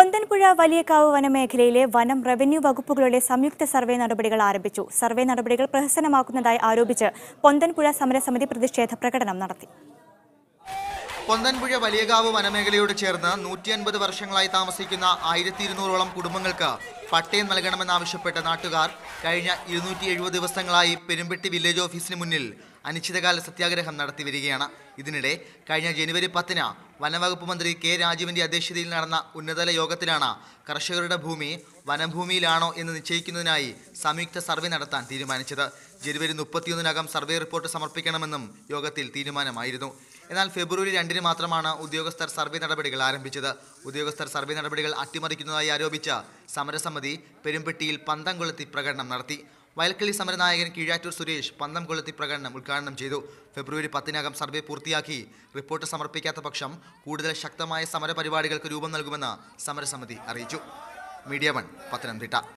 പൊന്തൻപുഴ വലിയകാവ് വനമേഖലയിലെ വനം റവന്യൂ വകുപ്പുകളുടെ സംയുക്ത സർവേ നടപടികൾ ആരംഭിച്ചു. സർവേ നടപടികൾ പ്രഹസനമാക്കുന്നതായി ആരോപിച്ച് പൊന്തൻപുഴ സമരസമിതി പ്രതിഷേധ പ്രകടനം നടത്തി. പൊന്തൻപുഴ വലിയകാവ് വനമേഖലയോട് ചേർന്ന് 150 വർഷങ്ങളായി താമസിക്കുന്ന 1200ഓളം കുടുംബങ്ങൾക്ക് പട്ടയം നൽകണമെന്നാവശ്യപ്പെട്ട നാട്ടുകാർ കഴിഞ്ഞ 270 ദിവസങ്ങളായി പെരുമ്പെട്ടി വില്ലേജ് ഓഫീസിന് മുന്നിൽ അനിശ്ചിതകാല സത്യാഗ്രഹം നടത്തി വരികയാണ്. ഇതിനിടെ കഴിഞ്ഞ ജനുവരി 10-ന് വനംവകുപ്പ് മന്ത്രി കെ രാജുവിന്റെ അധ്യക്ഷതയിൽ നടന്ന ഉന്നതതല യോഗത്തിലാണ് കർഷകരുടെ ഭൂമി വനഭൂമിയിലാണോ എന്ന് നിശ്ചയിക്കുന്നതിനായി സംയുക്ത സർവേ നടത്താൻ തീരുമാനിച്ചത്. ജനുവരി 31-നകം സർവേ റിപ്പോർട്ട് സമർപ്പിക്കണമെന്നും യോഗത്തിൽ തീരുമാനമായിരുന്നു. എന്നാൽ ഫെബ്രുവരി 2-ന് മാത്രമാണ് ഉദ്യോഗസ്ഥർ സർവേ നടപടികൾ ആരംഭിച്ചത്. ഉദ്യോഗസ്ഥർ സർവേ നടപടികൾ അട്ടിമറിക്കുന്നതായി ആരോപിച്ച് സമരസമിതി പെരുമ്പെട്ടിയിൽ പന്തം കൊളുത്തി പ്രകടനം നടത്തി. വയൽക്കിളി സമരനായകൻ കീഴാറ്റൂർ സുരേഷ് പന്തം കൊളുത്തി പ്രകടനം ഉദ്ഘാടനം ചെയ്തു. ഫെബ്രുവരി 10-നകം സർവേ പൂർത്തിയാക്കി റിപ്പോർട്ട് സമർപ്പിക്കാത്ത പക്ഷം കൂടുതൽ ശക്തമായ സമരപരിപാടികൾക്ക് രൂപം നൽകുമെന്ന് സമരസമിതി അറിയിച്ചു. മീഡിയ 1 പത്തനംതിട്ട.